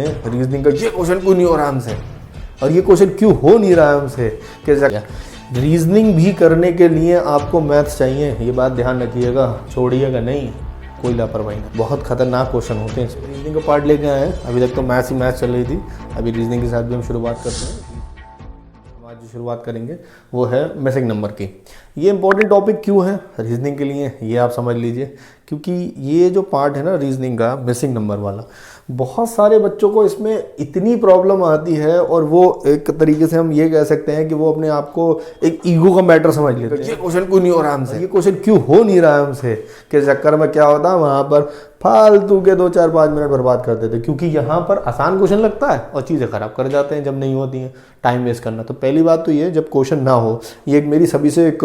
Reasoning का ये question क्यों नहीं हो रहा हमसे, और ये क्वेश्चन क्यों हो नहीं रहा है हमसे, कैसे रीजनिंग भी करने के लिए आपको मैथ्स चाहिए, ये बात ध्यान रखिएगा, छोड़िएगा नहीं, कोई लापरवाही नहीं। बहुत खतरनाक क्वेश्चन होते हैं। रीजनिंग का पार्ट लेके आए हैं, अभी तक तो मैथ्स ही मैथ्स चल रही थी, अभी रीजनिंग के साथ भी हम शुरुआत करते हैं। हम आज जो शुरुआत करेंगे वो है मिसिंग नंबर की। ये इंपॉर्टेंट टॉपिक क्यों है रीजनिंग के लिए, ये आप समझ लीजिए, क्योंकि ये जो पार्ट है ना रीजनिंग का, मिसिंग नंबर वाला, बहुत सारे बच्चों को इसमें इतनी प्रॉब्लम आती है, और वो एक तरीके से हम ये कह सकते हैं कि वो अपने आप को एक ईगो का मैटर समझ लेते हैं। ये क्वेश्चन क्यों नहीं हो रहा हमसे, ये क्वेश्चन क्यों हो नहीं रहा है हमसे के चक्कर में क्या होता है, वहाँ पर फालतू के 2-4-5 मिनट बर्बाद कर देते हैं, क्योंकि यहाँ पर आसान क्वेश्चन लगता है और चीज़ें खराब कर जाते हैं जब नहीं होती हैं, टाइम वेस्ट करना। तो पहली बात तो ये, जब क्वेश्चन ना हो, ये एक मेरी सभी से एक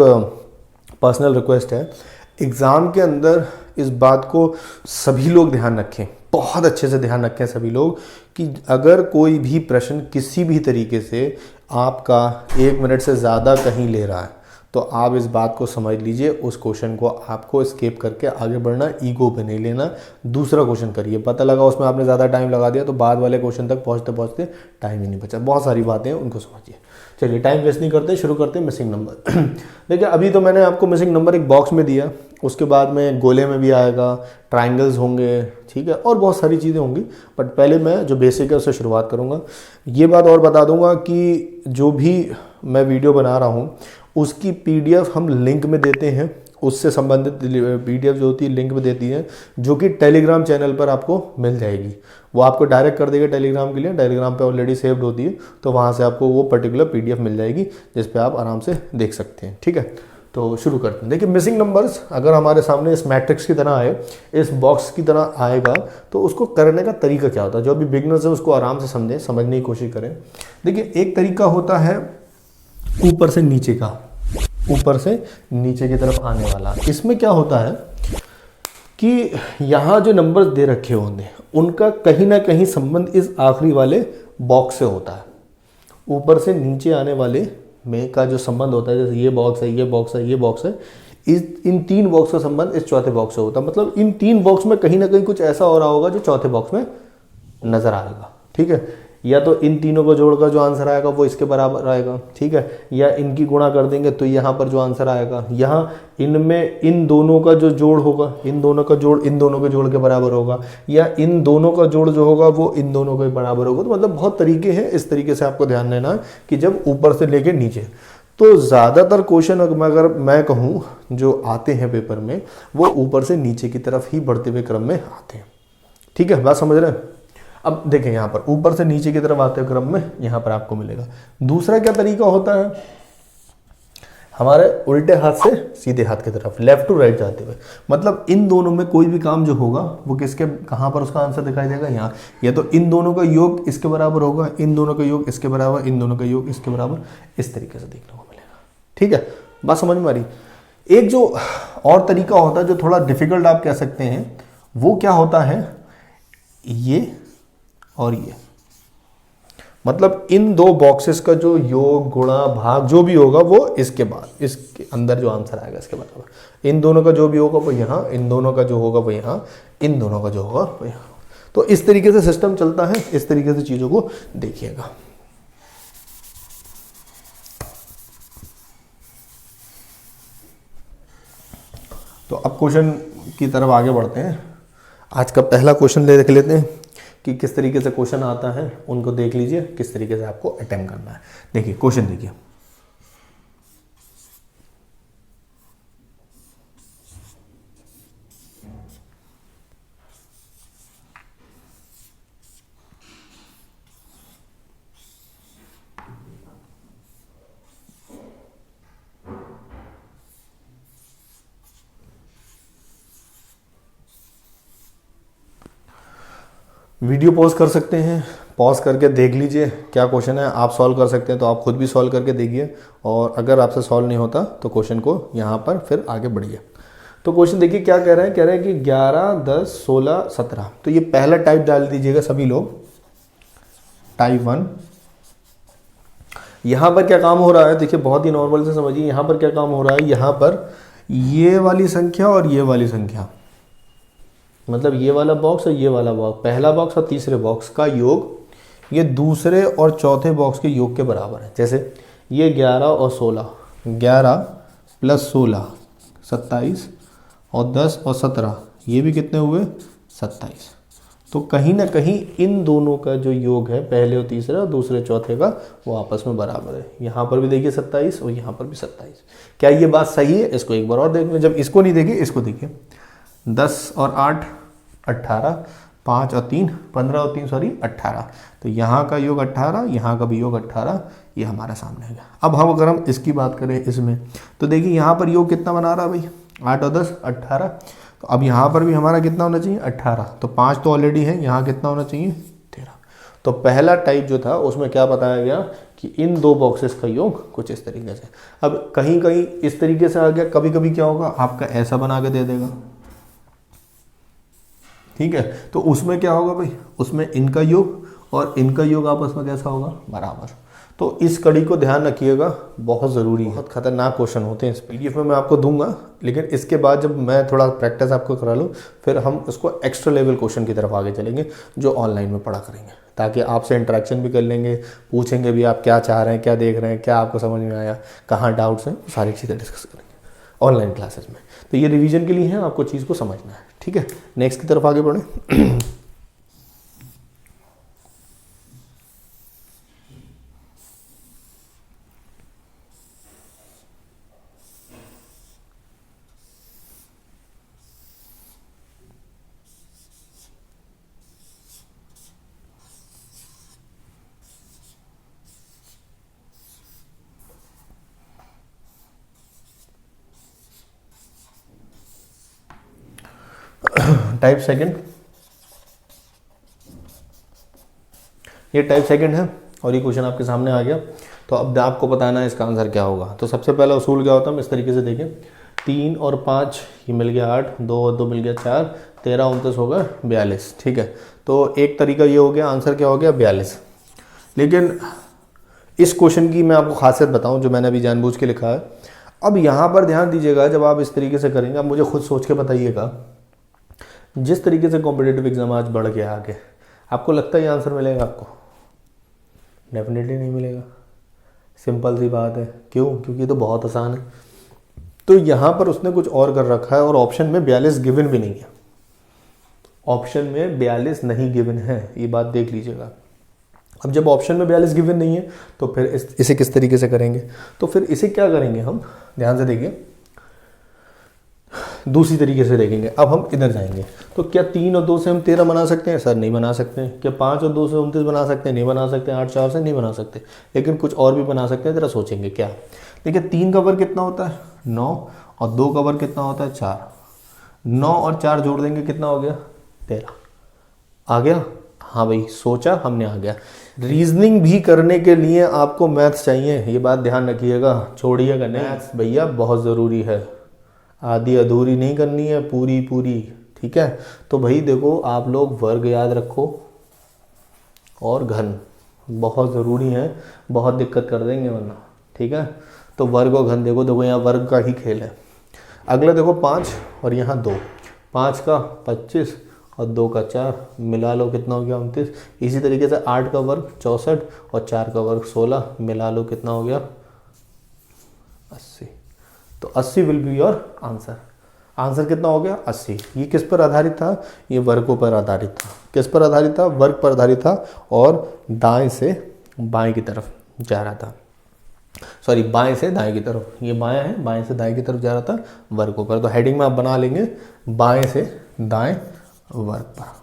पर्सनल रिक्वेस्ट है, एग्ज़ाम के अंदर इस बात को सभी लोग ध्यान रखें, बहुत अच्छे से ध्यान रखें सभी लोग, कि अगर कोई भी प्रश्न किसी भी तरीके से आपका 1 मिनट से ज़्यादा कहीं ले रहा है, तो आप इस बात को समझ लीजिए, उस क्वेश्चन को आपको स्किप करके आगे बढ़ना, ईगो पे नहीं लेना, दूसरा क्वेश्चन करिए। पता लगा उसमें आपने ज़्यादा टाइम लगा दिया तो बाद वाले क्वेश्चन तक पहुँचते पहुँचते टाइम ही नहीं बचा। बहुत सारी बातें हैं, उनको समझिए। चलिए टाइम वेस्ट नहीं करते, शुरू करते हैं मिसिंग नंबर। देखिए अभी तो मैंने आपको मिसिंग नंबर एक बॉक्स में दिया, उसके बाद में गोले में भी आएगा, ट्रायंगल्स होंगे, ठीक है, और बहुत सारी चीज़ें होंगी, बट पहले मैं जो बेसिक है उससे शुरुआत करूँगा। ये बात और बता दूंगा कि जो भी मैं वीडियो बना रहा हूँ उसकी पीडीएफ हम लिंक में देते हैं, उससे संबंधित पीडीएफ जो होती है लिंक में देती है, जो कि टेलीग्राम चैनल पर आपको मिल जाएगी। वो आपको डायरेक्ट कर देगा टेलीग्राम के लिए, टेलीग्राम पे ऑलरेडी सेव्ड होती है, तो वहाँ से आपको वो पर्टिकुलर पीडीएफ मिल जाएगी, जिस पे आप आराम से देख सकते हैं। ठीक है, तो शुरू करते हैं। देखिए मिसिंग नंबर्स अगर हमारे सामने इस मैट्रिक्स की तरह आए, इस बॉक्स की तरह आएगा, तो उसको करने का तरीका क्या होता है, जो अभी बिगनर्स है उसको आराम से समझें, समझने की कोशिश करें। देखिए एक तरीका होता है ऊपर से नीचे का, ऊपर से नीचे की तरफ आने वाला। इसमें क्या होता है कि यहाँ जो नंबर्स दे रखे होंगे उनका कहीं ना कहीं संबंध इस आखिरी वाले बॉक्स से होता है। ऊपर से नीचे आने वाले में का जो संबंध होता है, जैसे ये बॉक्स है, ये बॉक्स है, ये बॉक्स है, इन 3 बॉक्स का संबंध इस चौथे बॉक्स से होता है। मतलब इन 3 बॉक्स में कहीं ना कहीं कुछ ऐसा हो रहा होगा जो चौथे बॉक्स में नजर आएगा। ठीक है, या तो इन तीनों को जोड़कर जो आंसर आएगा वो इसके बराबर आएगा, ठीक है, या इनकी गुणा कर देंगे तो यहाँ पर जो आंसर आएगा, यहाँ इनमें इन दोनों का जो जोड़ होगा, इन दोनों का जोड़ इन दोनों के जोड़ के बराबर होगा, या इन दोनों का जोड़ जो होगा वो इन दोनों के बराबर होगा। तो मतलब बहुत तरीके हैं, इस तरीके से आपको ध्यान देना है कि जब ऊपर से लेके नीचे, तो ज़्यादातर क्वेश्चन अगर मैं कहूँ जो आते हैं पेपर में, वो ऊपर से नीचे की तरफ ही बढ़ते हुए क्रम में आते हैं। ठीक है, बात समझ रहे हैं। अब देखें यहाँ पर ऊपर से नीचे की तरफ आते हुए क्रम में यहाँ पर आपको मिलेगा। दूसरा क्या तरीका होता है, हमारे उल्टे हाथ से सीधे हाथ की तरफ, लेफ्ट टू राइट जाते हुए। मतलब इन दोनों में कोई भी काम जो होगा वो किसके, कहाँ पर उसका आंसर दिखाई देगा, यहाँ। या तो इन दोनों का योग इसके बराबर होगा, इन दोनों का योग इसके बराबर, इन दोनों का योग इसके बराबर, इस तरीके से देखने को मिलेगा। ठीक है, बात समझ में आ रही। एक जो और तरीका होता है जो थोड़ा डिफिकल्ट आप कह सकते हैं, वो क्या होता है, ये और ये, मतलब इन 2 बॉक्सेस का जो योग गुणा भाग जो भी होगा वो इसके बाद, इसके अंदर जो आंसर आएगा इसके बराबर। इन दोनों का जो भी होगा वो यहाँ, इन दोनों का जो होगा वो यहाँ, इन दोनों का जो होगा वो यहाँ। तो इस तरीके से सिस्टम चलता है, इस तरीके से चीजों को देखिएगा। तो अब क्वेश्चन की तरफ आगे बढ़ते हैं। आज का पहला क्वेश्चन देख लेते हैं कि किस तरीके से क्वेश्चन आता है, उनको देख लीजिए, किस तरीके से आपको अटेम्प्ट करना है। देखिए क्वेश्चन देखिए, वीडियो पॉज कर सकते हैं, पॉज करके देख लीजिए क्या क्वेश्चन है। आप सॉल्व कर सकते हैं तो आप खुद भी सॉल्व करके देखिए, और अगर आपसे सॉल्व नहीं होता तो क्वेश्चन को यहाँ पर फिर आगे बढ़िए। तो क्वेश्चन देखिए क्या कह रहे हैं, कह रहे हैं कि 11, 10, 16, 17। तो ये पहला टाइप डाल दीजिएगा सभी लोग, टाइप 1। यहाँ पर क्या काम हो रहा है, देखिए बहुत ही नॉर्मल से समझिए। यहाँ पर क्या काम हो रहा है, यहाँ पर ये वाली संख्या और ये वाली संख्या मतलब ये वाला बॉक्स और ये वाला बॉक्स, पहला बॉक्स और तीसरे बॉक्स का योग ये दूसरे और चौथे बॉक्स के योग के बराबर है। जैसे ये 11 और 16, 11 प्लस 16 27 और 10 और 17, ये भी कितने हुए 27। तो कहीं ना कहीं इन दोनों का जो योग है, पहले और तीसरे और दूसरे चौथे का, वो आपस में बराबर है। यहाँ पर भी देखिए 27 और यहाँ पर भी 27। क्या ये बात सही है? इसको एक बार और देख लें। जब इसको नहीं देखिए, इसको देखिए। 10 और 8 18, 5 और 3 15 और 3 सॉरी 18। तो यहाँ का योग 18, यहाँ का भी योग 18, ये हमारा सामने है। अब हम अगर हम इसकी बात करें इसमें, तो देखिए यहाँ पर योग कितना बना रहा है भाई, 8 और 10 18। तो अब यहाँ पर भी हमारा कितना होना चाहिए 18। तो 5 तो ऑलरेडी है, यहाँ कितना होना चाहिए 13। तो पहला टाइप जो था उसमें क्या बताया गया कि इन दो बॉक्सेस का योग कुछ इस तरीके से। अब कहीं कहीं इस तरीके से आ गया, कभी कभी क्या होगा आपका ऐसा बना के दे देगा, ठीक है। तो उसमें क्या होगा भाई, उसमें इनका योग और इनका योग आपस में कैसा होगा, बराबर। तो इस कड़ी को ध्यान रखिएगा, बहुत ज़रूरी है। बहुत खतरनाक क्वेश्चन होते हैं। इस PDF में मैं आपको दूंगा, लेकिन इसके बाद जब मैं थोड़ा प्रैक्टिस आपको करा लूँ, फिर हम उसको एक्स्ट्रा लेवल क्वेश्चन की तरफ आगे चलेंगे जो ऑनलाइन में पढ़ा करेंगे, ताकि आपसे इंटरेक्शन भी कर लेंगे, पूछेंगे भी आप क्या चाह रहे हैं, क्या देख रहे हैं, क्या आपको समझ में आया, कहाँ डाउट्स हैं, सारी चीज़ें डिस्कस करेंगे ऑनलाइन क्लासेस में। तो ये रिवीजन के लिए है, आपको चीज़ को समझना है, ठीक है। नेक्स्ट की तरफ आगे बढ़ें। टाइप सेकंड, ये टाइप सेकंड है और ये क्वेश्चन आपके सामने आ गया। तो अब आपको बताना है इसका आंसर क्या होगा। तो सबसे पहला उसूल क्या होता है, हम इस तरीके से देखें, 3 और 5 ये मिल गया 8, 2 और 2 मिल गया 4, 13 29 होगा 42, ठीक है। तो एक तरीका ये हो गया, आंसर क्या हो गया 42। लेकिन इस क्वेश्चन की मैं आपको खासियत बताऊं जो मैंने अभी जानबूझ के लिखा है। अब यहाँ पर ध्यान दीजिएगा, जब आप इस तरीके से करेंगे, आप मुझे खुद सोच के बताइएगा, जिस तरीके से कॉम्पिटेटिव एग्जाम आज बढ़ गया आगे, आपको लगता है ये आंसर मिलेगा आपको? डेफिनेटली नहीं मिलेगा। सिंपल सी बात है। क्यों? क्योंकि तो बहुत आसान है। तो यहाँ पर उसने कुछ और कर रखा है और ऑप्शन में 42 गिवन भी नहीं है। ऑप्शन में 42 नहीं गिवन है, ये बात देख लीजिएगा। अब जब ऑप्शन में 42 गिवन नहीं है तो फिर इसे किस तरीके से करेंगे? तो फिर इसे क्या करेंगे हम, ध्यान से देखिए, दूसरी तरीके से देखेंगे। अब हम इधर जाएंगे, तो क्या 3 और 2 से हम 13 बना सकते हैं? सर नहीं बना सकते हैं। क्या 5 और 2 से 29 बना सकते हैं? नहीं बना सकते। 8 4 से नहीं बना सकते, लेकिन कुछ और भी बना सकते हैं। जरा सोचेंगे क्या। देखिए 3 का वर्ग कितना होता है 9, और 2 का वर्ग कितना होता है 4। 9 और 4 जोड़ देंगे कितना हो गया 13। आ गया? हाँ भाई, सोचा हमने, आ गया। रीजनिंग भी करने के लिए आपको मैथ्स चाहिए, ये बात ध्यान रखिएगा, छोड़िएगा नहीं। मैथ्स भैया बहुत ज़रूरी है, आधी अधूरी नहीं करनी है, पूरी पूरी, ठीक है। तो भाई देखो, आप लोग वर्ग याद रखो और घन बहुत ज़रूरी है, बहुत दिक्कत कर देंगे वरना, ठीक है। तो वर्ग और घन देखो, देखो यहाँ वर्ग का ही खेल है। अगला देखो 5 और यहाँ 2, 5 का 25 और 2 का 4, मिला लो कितना हो गया 29। इसी तरीके से 8 का वर्ग 64 और 4 का वर्ग 16, मिला लो कितना हो गया 80। तो 80 will be your answer. Answer कितना हो गया 80। ये किस पर आधारित था? ये वर्गों पर आधारित था। किस पर आधारित था? वर्ग पर आधारित था, और दाएं से बाएं की तरफ जा रहा था। सॉरी, बाएं से दाएं की तरफ, ये बायां है, बाएं से दाएं की तरफ जा रहा था वर्गों पर। तो हेडिंग में आप बना लेंगे बाएं से दाएं वर्ग पर।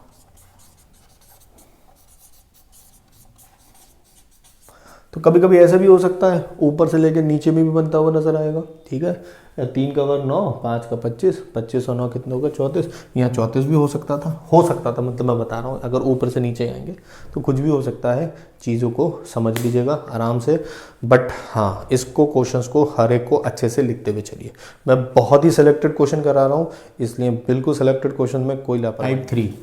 तो कभी कभी ऐसा भी हो सकता है, ऊपर से लेकर नीचे में भी बनता हुआ नजर आएगा, ठीक है। 3 का वर्ग 9, 5 का 25, 25 और 9 कितने होगा 34। यहाँ 34 भी हो सकता था, मतलब मैं बता रहा हूँ, अगर ऊपर से नीचे आएंगे तो कुछ भी हो सकता है। चीज़ों को समझ लीजिएगा आराम से, बट हाँ, इसको क्वेश्चंस को हर एक को अच्छे से लिखते हुए चलिए। मैं बहुत ही सिलेक्टेड क्वेश्चन करा रहा हूँ, इसलिए बिल्कुल सिलेक्टेड क्वेश्चन में कोई लापरवाही। टाइप 3,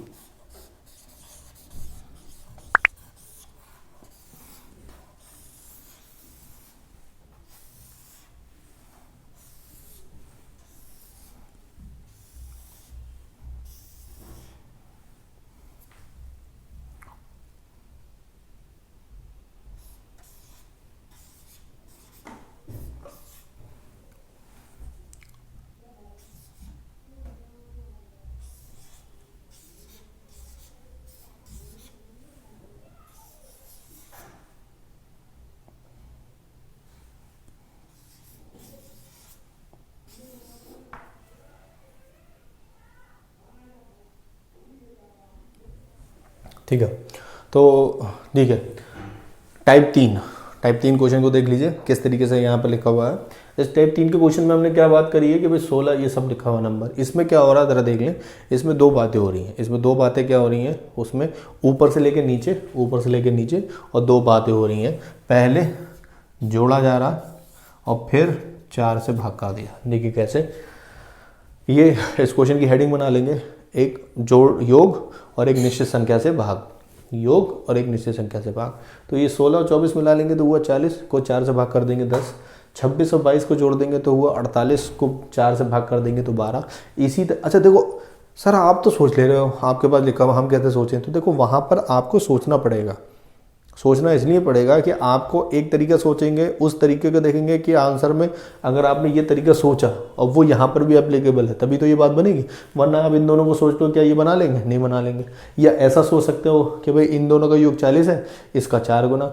ठीक है, तो ठीक है, टाइप 3 क्वेश्चन को देख लीजिए किस तरीके से यहाँ पर लिखा हुआ है। इस टाइप 3 के क्वेश्चन में हमने क्या बात करी है कि भाई 16 ये सब लिखा हुआ नंबर, इसमें क्या हो रहा है ज़रा देख लें। इसमें दो बातें हो रही हैं, इसमें दो बातें क्या हो रही हैं, उसमें ऊपर से लेके नीचे और दो बातें हो रही हैं। पहले जोड़ा जा रहा और फिर 4 से भाग कर दिया। देखिए कैसे, ये इस क्वेश्चन की हेडिंग बना लेंगे, एक जोड़ योग और एक निश्चित संख्या से भाग, योग और एक निश्चित संख्या से भाग। तो ये 16 और 24 मिला लेंगे तो हुआ 40, को 4 से भाग कर देंगे 10, 26 और 22 को जोड़ देंगे तो हुआ 48, को 4 से भाग कर देंगे तो 12। इसी अच्छा देखो सर, आप तो सोच ले रहे हो, आपके पास लिखा हुआ, हम कैसे सोचें? तो देखो वहाँ पर आपको सोचना पड़ेगा। सोचना इसलिए पड़ेगा कि आपको एक तरीका सोचेंगे, उस तरीके को देखेंगे कि आंसर में अगर आपने ये तरीका सोचा और वो यहाँ पर भी एप्लीकेबल है तभी तो ये बात बनेगी, वरना आप इन दोनों को सोच लो क्या ये बना लेंगे? नहीं बना लेंगे। या ऐसा सोच सकते हो कि भाई इन दोनों का योग 40 है, इसका 4 गुना,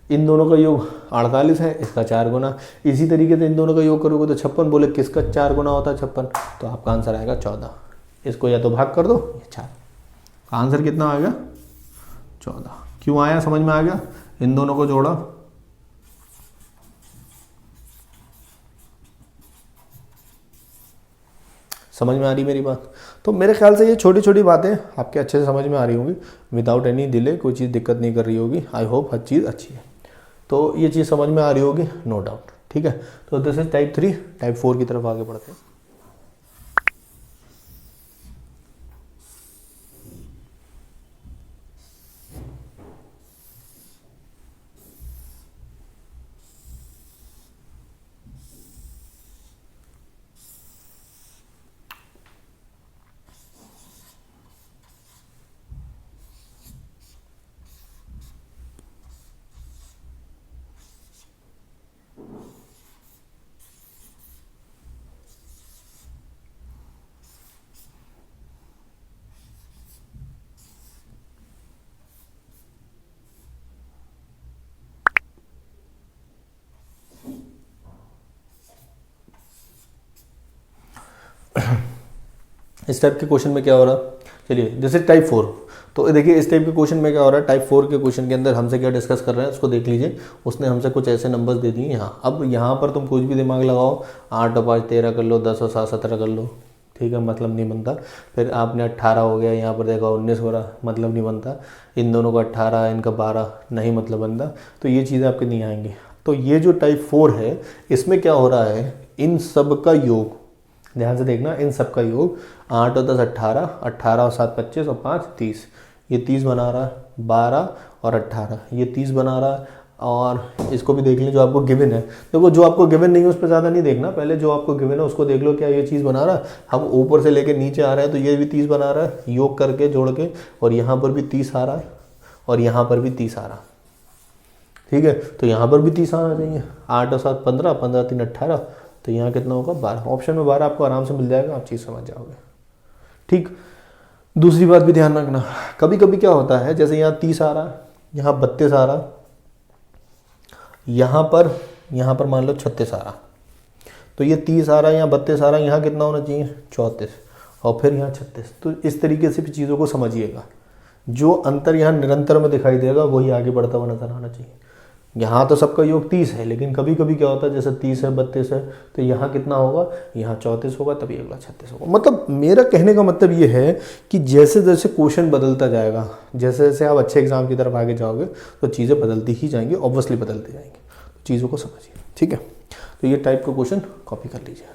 इन दोनों का योग 48 है, इसका 4 गुना। इसी तरीके से इन दोनों का योग करोगे तो 56, बोले किसका 4 गुना होता है 56, तो आपका आंसर आएगा 14। इसको या तो भाग कर दो या 4, आंसर कितना आएगा? 14। क्यों आया? समझ में आ गया? इन दोनों को जोड़ा, समझ में आ रही मेरी बात? तो मेरे ख्याल से ये छोटी छोटी बातें आपके अच्छे से समझ में आ रही होंगी, विदाउट एनी डिले, कोई चीज़ दिक्कत नहीं कर रही होगी। आई होप हर चीज़ अच्छी है, तो ये चीज़ समझ में आ रही होगी, नो डाउट। ठीक है, तो दिस इज टाइप 3। टाइप 4 की तरफ आगे बढ़ते हैं। इस टाइप के क्वेश्चन में क्या हो रहा है, चलिए जैसे टाइप 4, तो देखिए इस टाइप के क्वेश्चन में क्या हो रहा है, टाइप 4 के क्वेश्चन के अंदर हमसे क्या डिस्कस कर रहे हैं उसको देख लीजिए। उसने हमसे कुछ ऐसे नंबर्स दे दिए यहाँ। अब यहाँ पर तुम कुछ भी दिमाग लगाओ, 8 और 5 13 कर लो, 10 और 7 17 कर लो, ठीक है, मतलब नहीं बनता। फिर आपने 18 हो गया, यहाँ पर देखा 19 हो रहा, मतलब नहीं बनता। इन दोनों का 18, इनका 12, नहीं मतलब बनता। तो ये चीज़ें आपके नहीं आएंगी। तो ये जो टाइप 4 है, इसमें क्या हो रहा है, इन सब का योग, ध्यान से देखना, इन सब का योग 8 और 10 18, 18 और 7 25 और 5 30, ये 30 बना रहा है। 12 और 18 ये 30 बना रहा है। और इसको भी देख लें जो आपको गिवन है। देखो जो आपको गिवन नहीं है उस पर ज़्यादा नहीं देखना, पहले जो आपको गिवन है उसको देख लो, क्या ये चीज़ बना रहा है। हम ऊपर से लेके नीचे आ रहे हैं तो ये भी 30 बना रहा है, योग करके जोड़ के, और यहाँ पर भी 30 आ रहा है, और यहाँ पर भी 30 आ रहा है, ठीक है। तो यहाँ पर भी 30 आना चाहिए। 8 और 7 15, 15 3 18, तो यहाँ कितना होगा 12। ऑप्शन में 12 आपको आराम से मिल जाएगा, आप चीज़ समझ जाओगे, ठीक। दूसरी बात भी ध्यान रखना, कभी कभी क्या होता है, जैसे यहाँ 30 आ रहा है, यहाँ 32 आ रहा, यहाँ पर मान लो 36 आ रहा, तो ये 30 आ रहा है, यहाँ 32 आ रहा है, यहाँ कितना होना चाहिए 34, और फिर यहाँ 36। तो इस तरीके से भी चीज़ों को समझिएगा। जो अंतर यहाँ निरंतर में दिखाई देगा वही आगे बढ़ता हुआ नजर आना चाहिए। यहाँ तो सबका योग 30 है, लेकिन कभी कभी क्या होता है, जैसे 30 है 32 है, तो यहाँ कितना होगा, यहाँ 34 होगा, तभी अगला 36 होगा। मतलब मेरा कहने का मतलब ये है कि जैसे जैसे क्वेश्चन बदलता जाएगा, जैसे जैसे आप अच्छे एग्जाम की तरफ आगे जाओगे तो चीज़ें बदलती ही जाएंगी, ऑब्वियसली बदलती जाएंगी। तो चीज़ों को समझिए, ठीक है। तो ये टाइप का क्वेश्चन कॉपी कर लीजिए।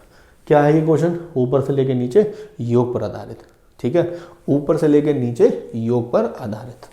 क्या है ये क्वेश्चन, ऊपर से लेके नीचे योग पर आधारित, ठीक है, ऊपर से लेके नीचे योग पर आधारित।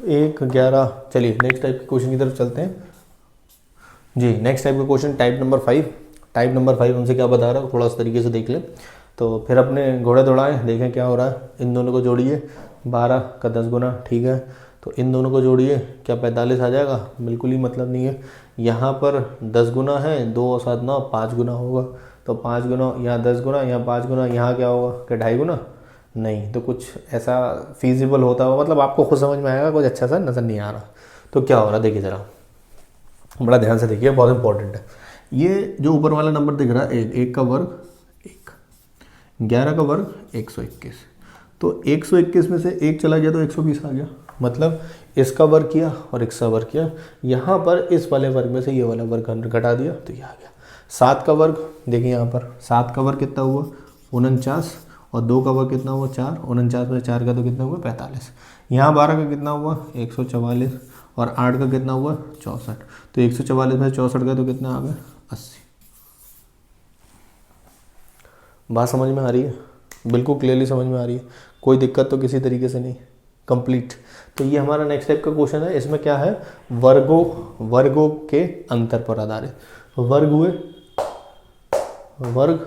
एक 11, चलिए नेक्स्ट टाइप के क्वेश्चन की तरफ चलते हैं जी। नेक्स्ट टाइप का question type number 5। Type number 5 उनसे क्या बता रहा है थोड़ा इस तरीके से देख लें, तो फिर अपने घोड़े दौड़ाएं, देखें क्या हो रहा है। इन दोनों को जोड़िए 12 का 10 गुना, ठीक है। तो इन दोनों को जोड़िए, क्या 45 आ जाएगा? बिल्कुल ही मतलब नहीं है। यहाँ पर 10 गुना है, 2 और 7 9, 5 गुना होगा। तो 5 गुना, यहाँ 10 गुना, यहाँ 5 गुना, यहाँ क्या होगा? क्या 2.5 गुना? नहीं। तो कुछ ऐसा फीजिबल होता होगा, मतलब आपको खुद समझ में आएगा, कुछ अच्छा सा नज़र नहीं आ रहा। तो क्या हो रहा है देखिए ज़रा, बड़ा ध्यान से देखिए, बहुत इंपॉर्टेंट है। ये जो ऊपर वाला नंबर दिख रहा है, एक का वर्ग 1, 11 का वर्ग 121। तो 121 में से 1 चला गया तो 120 आ गया। मतलब इसका वर्ग किया और इसका वर्ग किया, यहाँ पर इस वाले वर्ग में से ये वाला वर्ग घटा दिया तो ये आ गया। 7 का वर्ग देखिए, यहाँ पर 7 का वर्ग कितना हुआ? 49। और 2 का वर्ग कितना हुआ? 4। 49 में 4 का तो कितना हुआ? 45। यहाँ 12 का कितना हुआ? 144। और 8 का कितना हुआ? 64। तो 144 में 64 का तो कितना आ गया? 80। बात समझ में आ रही है? बिल्कुल क्लियरली समझ में आ रही है, कोई दिक्कत तो किसी तरीके से नहीं? कंप्लीट। तो ये हमारा नेक्स्ट टाइप का क्वेश्चन है। इसमें क्या है? वर्गों के अंतर पर आधारित। वर्ग हुए, वर्ग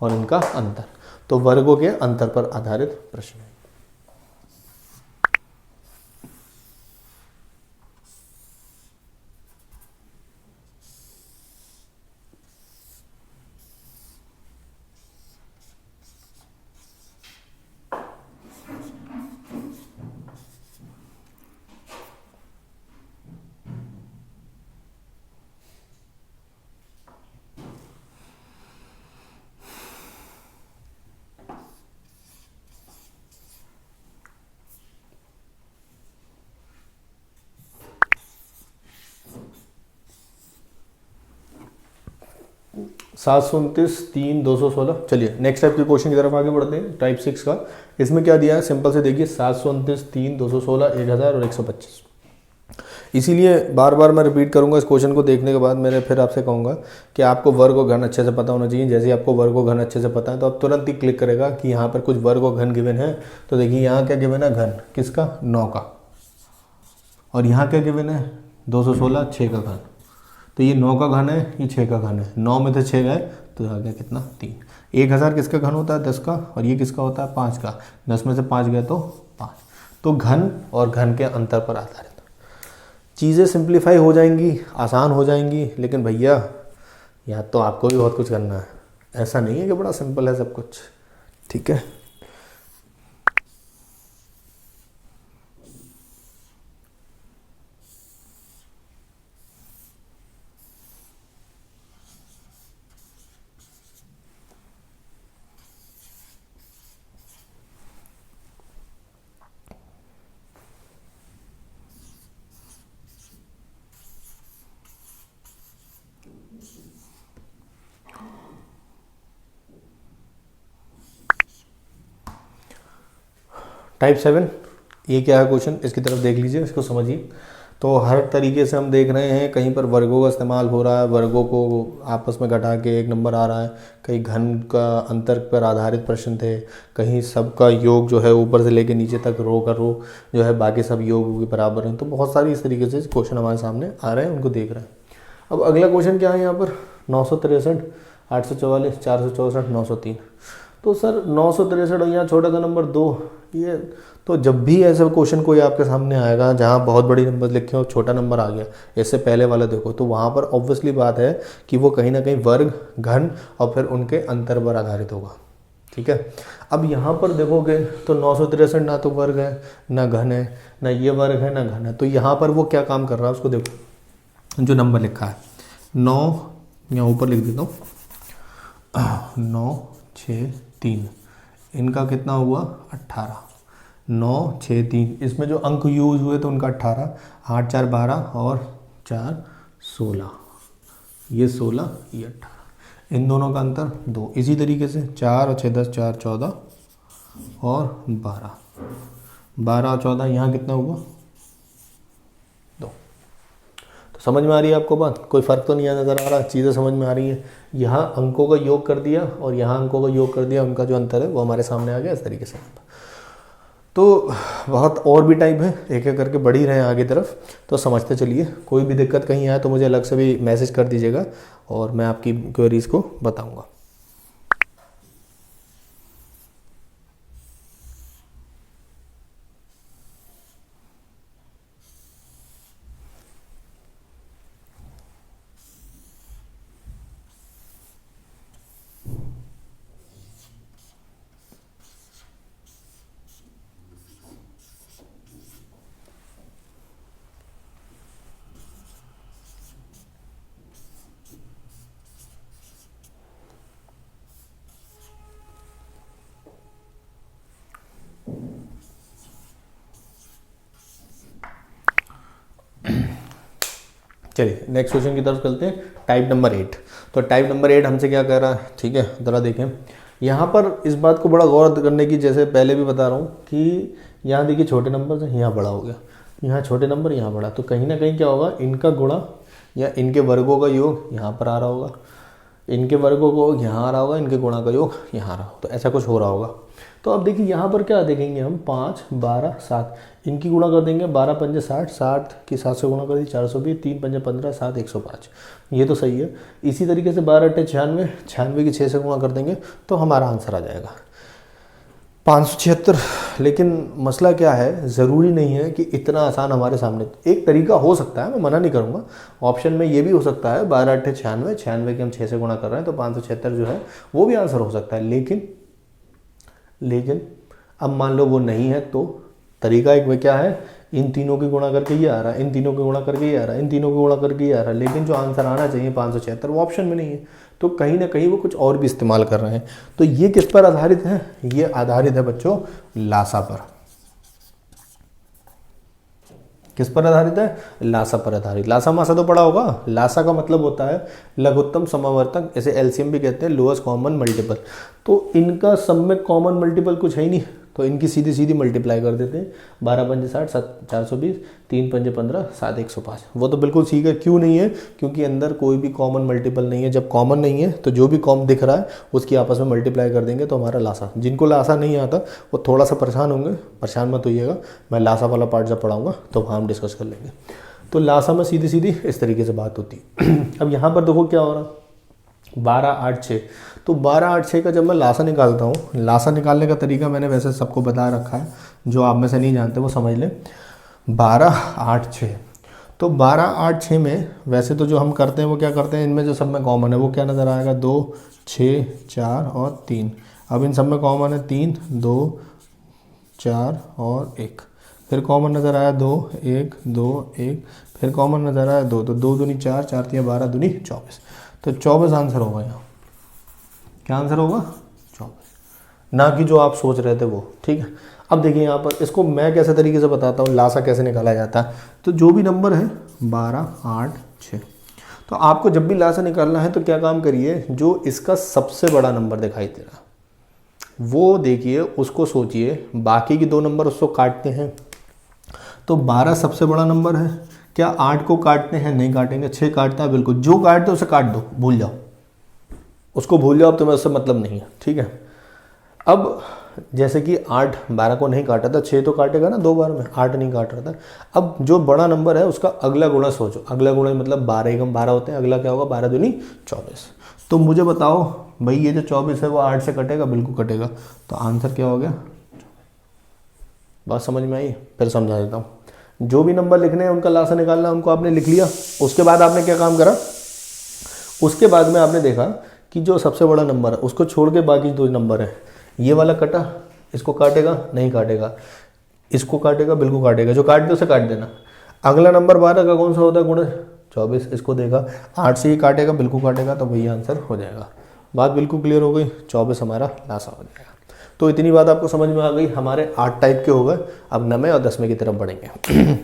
और इनका अंतर, तो वर्गों के अंतर पर आधारित प्रश्न है। सात सौ उनतीस, 3, 216। चलिए नेक्स्ट टाइप के क्वेश्चन की तरफ आगे बढ़ते हैं, टाइप 6 का। इसमें क्या दिया है? सिंपल से देखिए, 729, 3, 216, 1000 और 125। इसीलिए बार बार मैं रिपीट करूंगा इस क्वेश्चन को देखने के बाद। मैंने फिर आपसे कहूंगा कि आपको वर्ग और घन अच्छे से पता होना चाहिए। जैसे ही आपको वर्ग और घन अच्छे से पता है तो आप तुरंत ही क्लिक करेगा कि यहाँ पर कुछ वर्ग और घन गिवन है। तो देखिए यहाँ क्या गिवन है? घन किसका? 9 का। और यहाँ क्या गिवन है? 216, 6 का घन। तो ये 9 का घन है, ये 6 का घन है। 9 में से 6 गए तो आ गया कितना? 3। 1000 किसका घन होता है? 10 का। और ये किसका होता है? 5 का। 10 में से 5 गए तो 5। तो घन और घन के अंतर पर आधारित चीज़ें सिंप्लीफाई हो जाएंगी, आसान हो जाएंगी। लेकिन भैया यहाँ तो आपको भी बहुत कुछ करना है, ऐसा नहीं है कि बड़ा सिंपल है सब कुछ, ठीक है। टाइप 7, ये क्या है क्वेश्चन? इसकी तरफ देख लीजिए, इसको समझिए। तो हर तरीके से हम देख रहे हैं, कहीं पर वर्गों का इस्तेमाल हो रहा है, वर्गों को आपस में घटा के एक नंबर आ रहा है, कहीं घन का अंतर पर आधारित प्रश्न थे, कहीं सबका योग जो है ऊपर से लेके नीचे तक रो का रो जो है बाकी सब योग के बराबर हैं। तो बहुत सारी इस तरीके से क्वेश्चन हमारे सामने आ रहे हैं, उनको देख रहे हैं। अब अगला क्वेश्चन क्या है यहाँ पर? 963, 844, 464, 903। तो सर 963 और यहाँ छोटा सा नंबर 2, ये तो जब भी ऐसा क्वेश्चन कोई आपके सामने आएगा जहाँ बहुत बड़ी नंबर लिखे और छोटा नंबर आ गया, इससे पहले वाला देखो, तो वहाँ पर ऑब्वियसली बात है कि वो कहीं ना कहीं वर्ग, घन और फिर उनके अंतर पर आधारित होगा, ठीक है। अब यहाँ पर देखोगे तो 963 ना तो वर्ग है ना घन है, ना ये वर्ग है ना घन है। तो यहाँ पर वो क्या काम कर रहा है उसको देखो, जो नंबर लिखा है 9, यहाँ ऊपर लिख देता हूँ 9, 6, 3, इनका कितना हुआ? 18। 9, 6, 3, इसमें जो अंक यूज हुए तो उनका 18, 8, 4, 12 और 4, 16, ये 16, ये 18, इन दोनों का अंतर 2। इसी तरीके से 4 और 6, 10, 4, 14 और 12, 12 और 14, यहाँ कितना हुआ? 2। तो समझ में आ रही है आपको बात? कोई फ़र्क तो नहीं नज़र आ रहा? चीज़ें समझ में आ रही है? यहाँ अंकों का योग कर दिया और यहाँ अंकों का योग कर दिया, उनका जो अंतर है वो हमारे सामने आ गया इस तरीके से। तो बहुत और भी टाइप है, एक एक करके बढ़ ही रहे हैं आगे तरफ, तो समझते चलिए। कोई भी दिक्कत कहीं आए तो मुझे अलग से भी मैसेज कर दीजिएगा और मैं आपकी क्वेरीज़ को बताऊंगा। चलिए नेक्स्ट क्वेश्चन की तरफ चलते हैं, टाइप नंबर 8। तो टाइप नंबर 8 हमसे क्या कह रहा है, ठीक है ज़रा देखें यहाँ पर इस बात को बड़ा गौर करने की, जैसे पहले भी बता रहा हूँ कि यहाँ देखिए छोटे नंबर से यहाँ बड़ा हो गया, यहाँ छोटे नंबर यहाँ बड़ा, तो कहीं ना कहीं क्या होगा, इनका गुणा या इनके वर्गों का योग यहाँ पर आ रहा होगा, इनके वर्गों को यहाँ आ रहा होगा, इनके गुणा का योग यहाँ आ रहा होगा, तो ऐसा कुछ हो रहा होगा। तो अब देखिए यहाँ पर क्या देखेंगे हम, 5 12 7 इनकी गुणा कर देंगे, 12 पंजे 60, 60 की 7 से गुणा कर दी 420, 3 पंजे 15, 7 105, ये तो सही है। इसी तरीके से 12 अट्ठे 96, 96 की 6 से गुणा कर देंगे तो हमारा आंसर आ जाएगा 576। लेकिन मसला क्या है, ज़रूरी नहीं है कि इतना आसान हमारे सामने, एक तरीका हो सकता है, मैं मना नहीं करूँगा, ऑप्शन में ये भी हो सकता है 12 अट्ठे 96, 96 के हम 6 से गुणा कर रहे हैं तो 576 जो है वो भी आंसर हो सकता है। लेकिन अब मान लो वो नहीं है तो तरीका एक में क्या है, इन तीनों की गुणा करके ये आ रहा है, इन तीनों की गुणा करके ये आ रहा है, इन तीनों की गुणा करके ये आ रहा है, लेकिन जो आंसर आना चाहिए 576 वो ऑप्शन में नहीं है, तो कहीं ना कहीं वो कुछ और भी इस्तेमाल कर रहे हैं। तो ये किस पर आधारित है, ये आधारित है बच्चों लासा पर। किस पर आधारित है, लासा पर आधारित। लासा मासा तो पढ़ा होगा, लासा का मतलब होता है लघुत्तम समावर्तक, ऐसे एलसीएम भी कहते हैं, लोएस्ट कॉमन मल्टीपल। तो इनका सब में कॉमन मल्टीपल कुछ है ही नहीं, तो इनकी सीधी सीधी मल्टीप्लाई कर देते हैं, 12 पंजे 60, 420, 3 पंजे 15, 7 105। वो तो बिल्कुल ठीक है, क्यों नहीं है, क्योंकि अंदर कोई भी कॉमन मल्टीपल नहीं है। जब कॉमन नहीं है तो जो भी कॉमन दिख रहा है उसकी आपस में मल्टीप्लाई कर देंगे तो हमारा लासा। जिनको लासा नहीं आता वो थोड़ा सा परेशान होंगे, परेशान मत होइएगा, मैं लासा वाला पार्ट जब पढ़ाऊँगा तो वहाँ हम डिस्कस कर लेंगे। तो लासा में सीधी सीधी इस तरीके से बात होती है। अब यहाँ पर देखो क्या हो रहा, 12 8 6, तो 12 8 6 का जब मैं लासा निकालता हूँ, लासा निकालने का तरीका मैंने वैसे सबको बता रखा है, जो आप में से नहीं जानते वो समझ लें। 12 8 6, तो 12 8 6 में वैसे तो जो हम करते हैं वो क्या करते हैं, इनमें जो सब में कॉमन है वो क्या नज़र आएगा, 2 6 4 और 3। अब इन सब में कॉमन है 3 2 4 और 1, फिर कॉमन नज़र आया 2 1 2 1, फिर कॉमन नज़र आया 2, तो 2 दूनी 4, 4 3 12 दूनी 24, तो 24 आंसर होगा। यहाँ क्या आंसर होगा, 24, ना कि जो आप सोच रहे थे वो, ठीक है। अब देखिए यहाँ पर इसको मैं कैसे तरीके से बताता हूँ, लासा कैसे निकाला जाता है। तो जो भी नंबर है 12 8 6, तो आपको जब भी लासा निकालना है तो क्या काम करिए, जो इसका सबसे बड़ा नंबर दिखाई दे रहा वो देखिए, उसको सोचिए, बाकी की 2 नंबर उसको काटते हैं। तो 12 सबसे बड़ा नंबर है, क्या 8 को काटते हैं, नहीं काटेंगे, 6 काटता है बिल्कुल, जो काटते उसे काट दो, भूल जाओ, उसको भूल जाओ, अब तुम्हें उससे मतलब नहीं है, ठीक है। अब जैसे कि 8 12 को नहीं काटा था, 6 तो काटेगा ना 2 बार में, 8 नहीं काट रहा था। अब जो बड़ा नंबर है उसका अगला गुणा सोचो, अगला गुणा मतलब 12 एकम 12 होते हैं, अगला क्या होगा 12 दूनी 24। तो मुझे बताओ भाई ये जो 24 है वो 8 से कटेगा, बिल्कुल कटेगा, तो आंसर क्या हो गया। बात समझ में आई, फिर समझा देता हूँ। जो भी नंबर लिखने हैं उनका लासा निकालना, उनको आपने लिख लिया, उसके बाद आपने क्या काम करा, उसके बाद में आपने देखा कि जो सबसे बड़ा नंबर है उसको छोड़ के बाकी 2 नंबर है, ये वाला कटा, इसको काटेगा नहीं काटेगा, इसको काटेगा बिल्कुल काटेगा, जो काट दे उसे काट देना। अगला नंबर 12 का कौन सा होता है, गुणा 24, इसको देगा 8 से ही काटेगा, बिल्कुल काटेगा, तो वही आंसर हो जाएगा। बात बिल्कुल क्लियर हो गई, 24 हमारा लासा हो जाएगा। तो इतनी बात आपको समझ में आ गई, हमारे 8 टाइप के हो गए। अब 9वें और 10वें की तरफ बढ़ेंगे।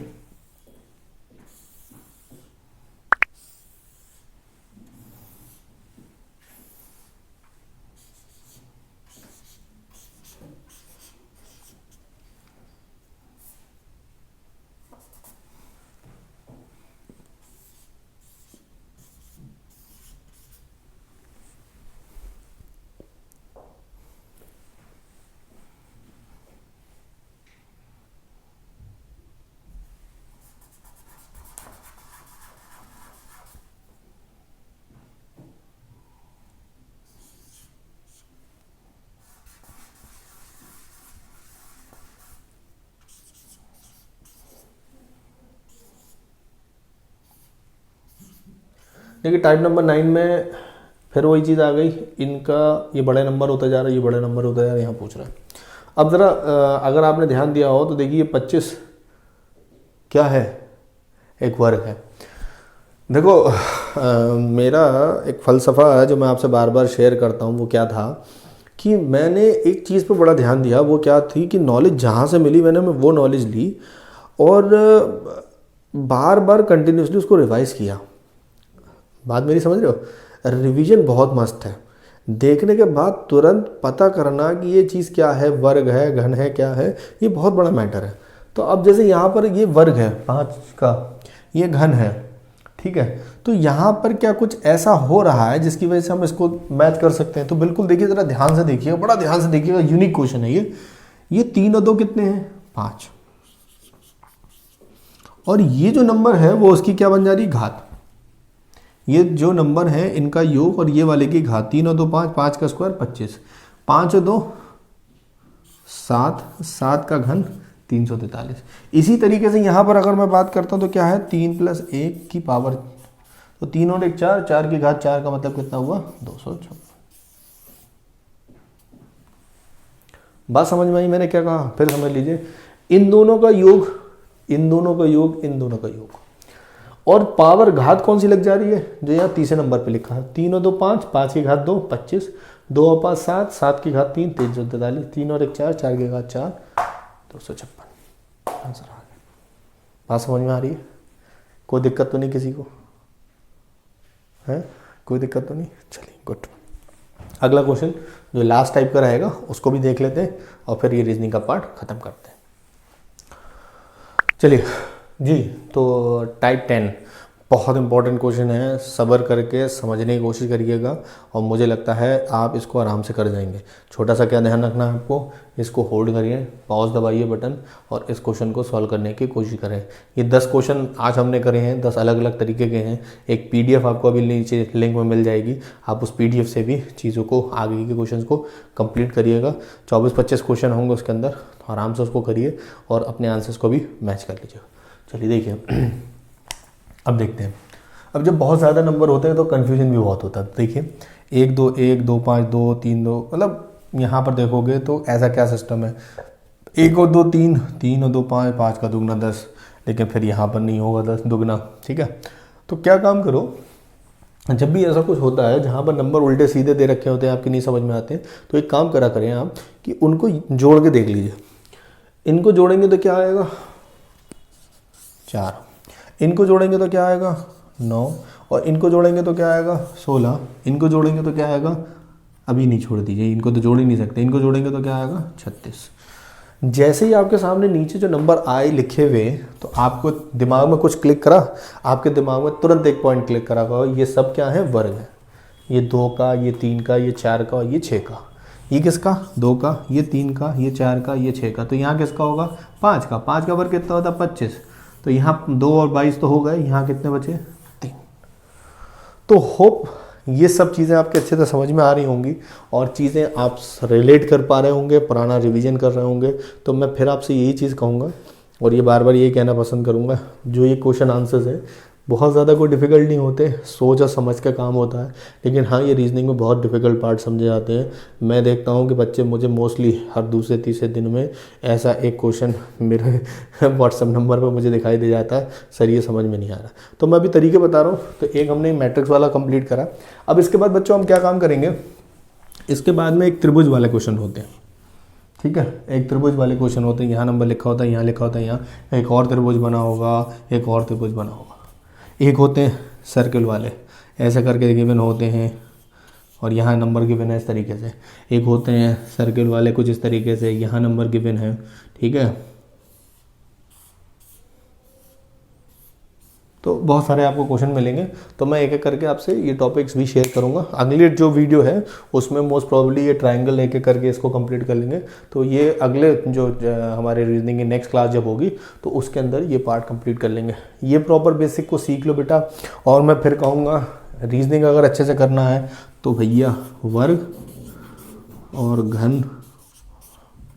देखिए टाइप नंबर 9 में फिर वही चीज़ आ गई, इनका ये बड़े नंबर होता जा रहा है, ये बड़े नंबर होता जा रहा है, यहाँ पूछ रहा है। अब ज़रा अगर आपने ध्यान दिया हो तो देखिए 25 क्या है, एक वर्ग है। देखो मेरा एक फ़लसफ़ा है जो मैं आपसे बार बार शेयर करता हूँ, वो क्या था कि मैंने एक चीज़ पर बड़ा ध्यान दिया, वो क्या थी कि नॉलेज जहाँ से मिली मैंने वो नॉलेज ली, और बार बार कंटिन्यूसली उसको रिवाइज किया। बात मेरी समझ रहे हो? रिवीजन बहुत मस्त है। देखने के बाद तुरंत पता करना कि ये चीज़ क्या है, वर्ग है, घन है, क्या है, ये बहुत बड़ा मैटर है। तो अब जैसे यहाँ पर ये वर्ग है 5 का, ये घन है, ठीक है, तो यहाँ पर क्या कुछ ऐसा हो रहा है जिसकी वजह से हम इसको मैच कर सकते हैं? तो बिल्कुल देखिए, ज़रा ध्यान से देखिएगा, बड़ा ध्यान से देखिएगा, यूनिक क्वेश्चन है ये 3 और 2 कितने हैं? 5। और ये जो नंबर है वो उसकी क्या बन जा रही है? घात। ये जो नंबर है इनका योग और ये वाले की घात। 3 और 2 5, 5 का स्क्वायर 25, 5 और 2 7, 7 का घन 343। इसी तरीके से यहाँ पर अगर मैं बात करता हूँ तो क्या है? 3 + 1 की पावर, तो 3 और 1 4, 4 की घात 4 का मतलब कितना हुआ? 256। बात समझ में आई मैंने क्या कहा? फिर समझ लीजिए, इन दोनों का योग, इन दोनों का योग, इन दोनों का योग, और पावर घात कौन सी लग जा रही है? जो यहाँ तीसरे नंबर पे लिखा है। 3 और 2 5, 5 की घात 2 25, 2 और 5 7, 7 की घात 3 343, 3 और 1 4, 4 की घात 4 256। आंसर आ गया। बात समझ में आ रही है? कोई दिक्कत तो नहीं किसी को? है कोई दिक्कत तो नहीं? चलिए गुड। अगला क्वेश्चन जो लास्ट टाइप का रहेगा उसको भी देख लेते हैं और फिर ये रीजनिंग का पार्ट खत्म करते हैं। चलिए जी, तो टाइप 10 बहुत इंपॉर्टेंट क्वेश्चन है, सब्र करके समझने की कोशिश करिएगा और मुझे लगता है आप इसको आराम से कर जाएंगे। छोटा सा क्या ध्यान रखना है आपको, इसको होल्ड करिए, पॉज दबाइए बटन और इस क्वेश्चन को सॉल्व करने की कोशिश करें। ये 10 क्वेश्चन आज हमने करे हैं, 10 अलग अलग तरीके के हैं। एक PDF आपको अभी नीचे लिंक में मिल जाएगी, आप उस PDF से भी चीज़ों को, आगे के क्वेश्चन को कंप्लीट करिएगा। 24-25 क्वेश्चन होंगे उसके अंदर, तो आराम से उसको करिए और अपने आंसर्स को भी मैच कर लीजिएगा। चलिए देखिए, अब देखते हैं। अब जब बहुत ज़्यादा नंबर होते हैं तो कन्फ्यूजन भी बहुत होता है। देखिए 1 2 1 2 5 2 3 2, मतलब यहाँ पर देखोगे तो ऐसा क्या सिस्टम है, 1 और 2 3, 3 और 2 5, 5 का दुगना 10, लेकिन फिर यहाँ पर नहीं होगा 10 दुगना, ठीक है। तो क्या काम करो, जब भी ऐसा कुछ होता है जहाँ पर नंबर उल्टे सीधे दे रखे होते हैं, आपके नहीं समझ में आते हैं, तो एक काम करा करें आप कि उनको जोड़ के देख लीजिए। इनको जोड़ेंगे तो क्या आएगा? 4, इनको जोड़ेंगे तो क्या आएगा? 9, और इनको जोड़ेंगे तो क्या आएगा? 16, इनको जोड़ेंगे तो क्या आएगा? अभी नहीं छोड़ दीजिए, इनको तो जोड़ ही नहीं सकते, इनको जोड़ेंगे तो क्या आएगा? 36। जैसे ही आपके सामने नीचे जो नंबर आए लिखे हुए, तो आपको दिमाग में कुछ क्लिक करा, आपके दिमाग में तुरंत एक पॉइंट क्लिक करा होगा, ये सब क्या है? वर्ग है। ये 2 का, ये 3 का, ये 4 का और ये 6 का। ये किसका? 2 का, ये 3 का, ये 4 का, ये 6 का। तो यहाँ किसका होगा? 5 का। 5 का वर्ग कितना होता है? 25। तो यहाँ 2 और 22 तो हो गए, यहाँ कितने बचे? 3। तो होप ये सब चीज़ें आपके अच्छे से समझ में आ रही होंगी और चीज़ें आप रिलेट कर पा रहे होंगे, पुराना रिवीजन कर रहे होंगे। तो मैं फिर आपसे यही चीज़ कहूँगा और ये बार बार ये कहना पसंद करूँगा, जो ये क्वेश्चन आंसर्स हैं बहुत ज़्यादा कोई डिफ़िकल्ट नहीं होते, सोच और समझ का काम होता है। लेकिन हाँ, ये रीजनिंग में बहुत डिफ़िकल्ट पार्ट समझे जाते हैं। मैं देखता हूँ कि बच्चे मुझे मोस्टली हर दूसरे तीसरे दिन में ऐसा एक क्वेश्चन मेरे व्हाट्सएप नंबर पर मुझे दिखाई दे जाता है, सर ये समझ में नहीं आ रहा। तो मैं अभी तरीके बता रहा हूँ। तो एक हमने मैट्रिक्स वाला कंप्लीट करा। अब इसके बाद बच्चों हम क्या काम करेंगे, इसके बाद में एक त्रिभुज वाले क्वेश्चन होते हैं, ठीक है। एक त्रिभुज वाले क्वेश्चन होते हैं, यहाँ नंबर लिखा होता है, यहाँ लिखा होता है, यहाँ एक और त्रिभुज बना होगा, एक और त्रिभुज बना होगा। एक होते हैं सर्कल वाले, ऐसे करके गिवन होते हैं और यहाँ नंबर गिवन है इस तरीके से। एक होते हैं सर्कल वाले कुछ इस तरीके से, यहाँ नंबर गिवन है, ठीक है। तो बहुत सारे आपको क्वेश्चन मिलेंगे, तो मैं एक एक करके आपसे ये टॉपिक्स भी शेयर करूंगा। अगली जो वीडियो है उसमें मोस्ट प्रोबेबली ये ट्रायंगल एक एक करके इसको कंप्लीट कर लेंगे। तो ये अगले जो हमारे रीजनिंग की नेक्स्ट क्लास जब होगी तो उसके अंदर ये पार्ट कंप्लीट कर लेंगे। ये प्रॉपर बेसिक को सीख लो बेटा। और मैं फिर कहूँगा रीजनिंग अगर अच्छे से करना है तो भैया वर्ग और घन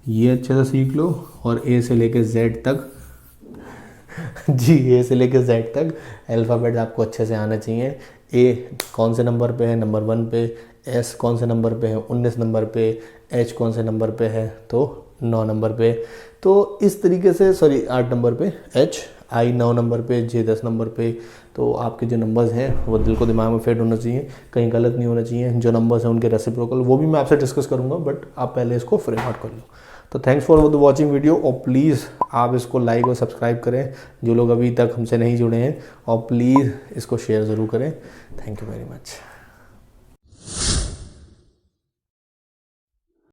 ये अच्छे से सीख लो, और ए से लेके जेड तक जी, ए से लेकर जेड तक अल्फ़ाबेट आपको अच्छे से आना चाहिए। ए कौन से नंबर पे है? नंबर 1 पे। एस कौन से नंबर पे है? 19 नंबर पे। एच कौन से नंबर पे है? तो 9 नंबर पे। तो इस तरीके से, सॉरी 8 नंबर पे एच, आई 9 नंबर पे, जे 10 नंबर पे। तो आपके जो नंबर्स हैं वो दिल को दिमाग में फिट होना चाहिए, कहीं गलत नहीं होना चाहिए। जो नंबर्स हैं उनके रेसिप्रोकल वो भी मैं आपसे डिस्कस करूँगा, बट आप पहले इसको फ्रेम आउट कर लो। तो thanks for the watching video, और प्लीज़ आप इसको लाइक और सब्सक्राइब करें जो लोग अभी तक हमसे नहीं जुड़े हैं, और प्लीज़ इसको शेयर ज़रूर करें। Thank you very much.